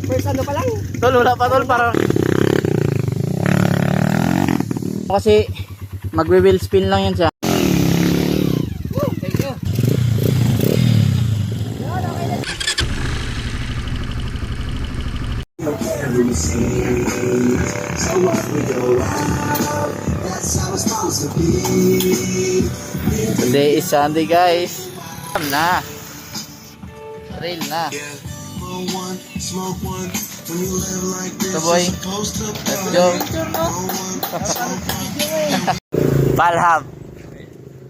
First ano pa lang. Tol, wala pa tol, parang kasi magwe-wheel spin lang yan siya. Thank you. Today is Sunday guys. Na. Trail na. So boy, let's go. Palham.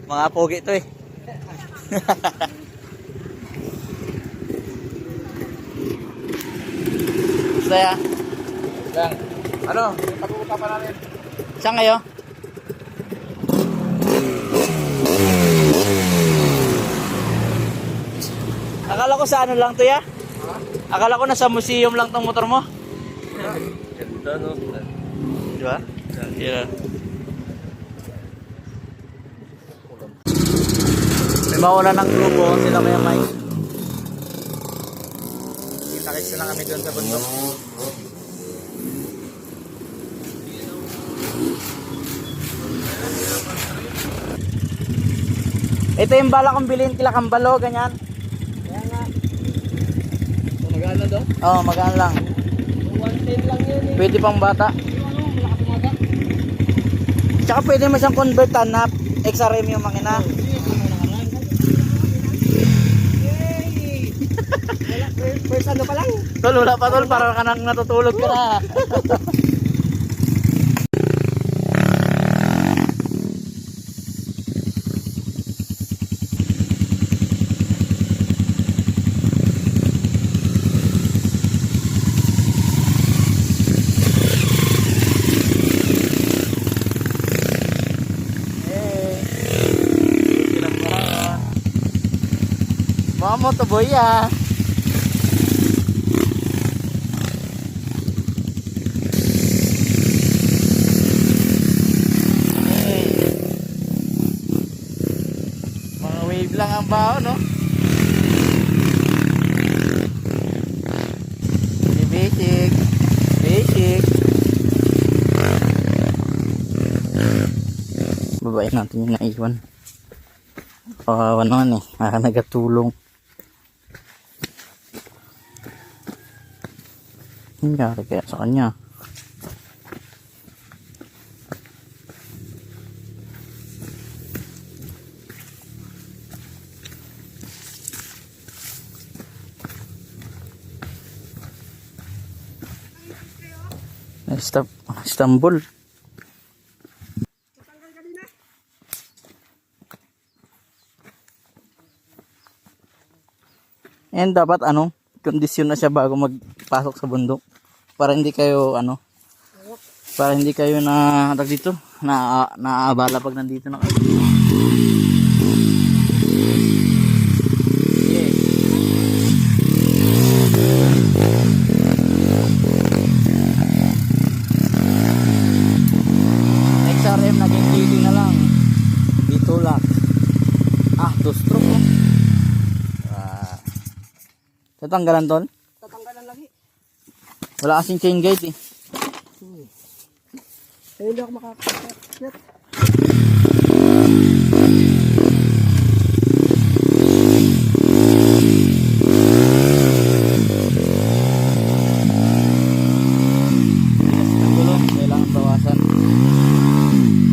Mga pogi to eh. Saya. Lang. Ano? Pag-uusapan natin. Saan kayo? Akala ko sa ano lang to ya? Akala ko nasa museum lang tong motor mo. Ganda no? Di ba? Yeah. May mawala ng grupo sila kaya may. Kita-kits na lang kami doon sa bundok. Ito yung bala kong bilhin kila Kambalo, ganyan. Kaya nga. So, magana daw? Oo, magaan lang. 110 lang yun eh. Pwede pang bata. Ano? Malakas umaga? Tsaka pwede mo siyang convertan na XRM yung makina. Yay! Wala, first ano pa lang. Tol, wala pa tol, parang ka nang natutulog ka na. Mama to boy ah. Mga wave lang ang bao no. Basic. Basic. Babayin natin yung naiwan. Kawawa naman eh. Nagatulong. Nangyari kaya sa kanya. Istanbul. And dapat ano, kondisyon na siya bago magpasok sa bundok para hindi kayo ano, para hindi kayo na dito naaabala pag nandito na kayo. Yeah. XRM naging GT na lang dito lang. Two stroke oh. Tatanggalan tol? Tatanggalan lagi. Wala kasing chain gate eh. Eh, hindi ako makakakit. Ang gulong, kailangan bawasan.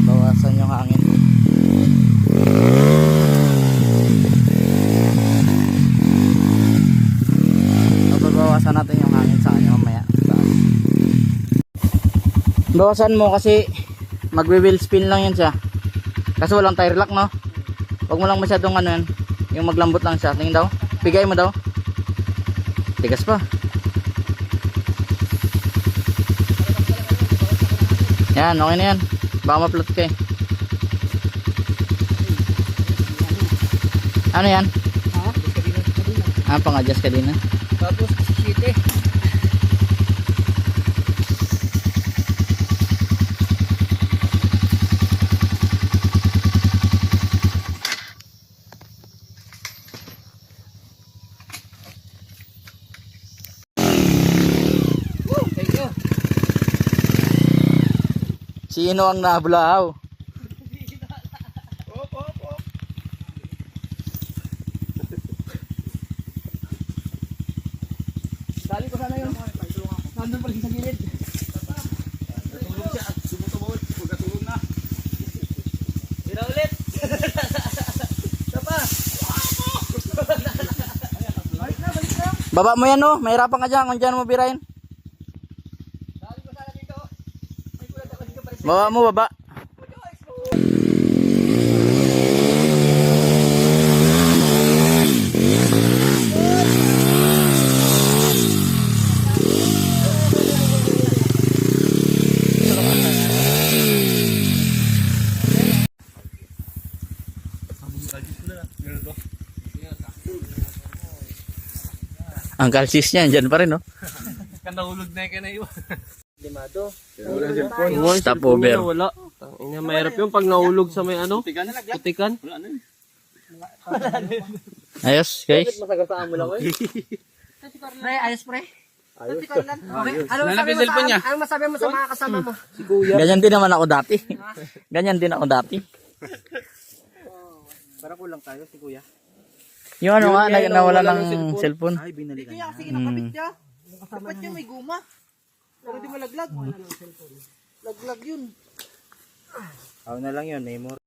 Bawasan yung hangin. Bawasan natin yung hangin sa kanya mamaya. Bawasan mo kasi magwe-wheel spin lang yan siya. Kasi walang tire lock no. Huwag mo lang masyadong ano yan. Yung maglambot lang siya. Tingin daw. Bigay mo daw. Tigas pa. Yan, okay na yan. Baka ma-plot ka eh. Ano yan? Ha? Pang-adjust ka din na. Tapos, city. Sino ang nabulahaw? Op, op, op. Dali ko sana yun. Nandun pa rin sa gilid. Natulog siya at sumutubod. Pagkatulog na. Tira ulit. Sapa. Balik na, balik na. Baba mo yan oh, mahirapan ka dyan kung dyan mo birahin. Dali ko sana dito. Ay, kulang ka dito pa rin. Baba mo, baba. Ang kalsis niya, dyan pa rin oh. Kanahulog na yung kanaiwa. Limado. Stop over. Wala. Ina mahirap yung pag nahulog sa may ano, Tigan na laglag. putikan. Wala na yun. Ayos guys. Masagasaan mo lang ko. Pre, ayos pre. Ayos. Ano Nanap masabi yung mo cellphone niya. sa ano masabi mo sa mga kasama mo? Ganyan din naman ako dati. Ganyan din ako dati. Para kulang tayo si kuya. Yung ano nga, Yun, nawala nawala ng ng cellphone. Ay, kuya kasi nakabit niya. Dapat niya may guma. Pero di malaglag. Laglag yun. Ako na lang yun, memory.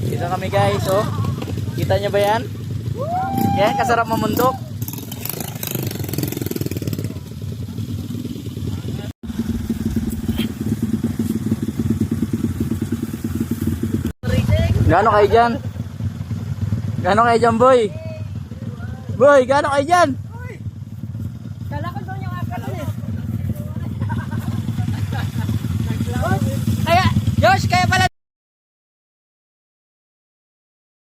Dito kami guys, oh. Kita nyo ba yan? Yan, kasarap mamundok. Gano kayo dyan? Gano kayo dyan, boy? Boy, gano kayo dyan? Kala ko doon yung akal eh. Kaya, Josh, kaya pala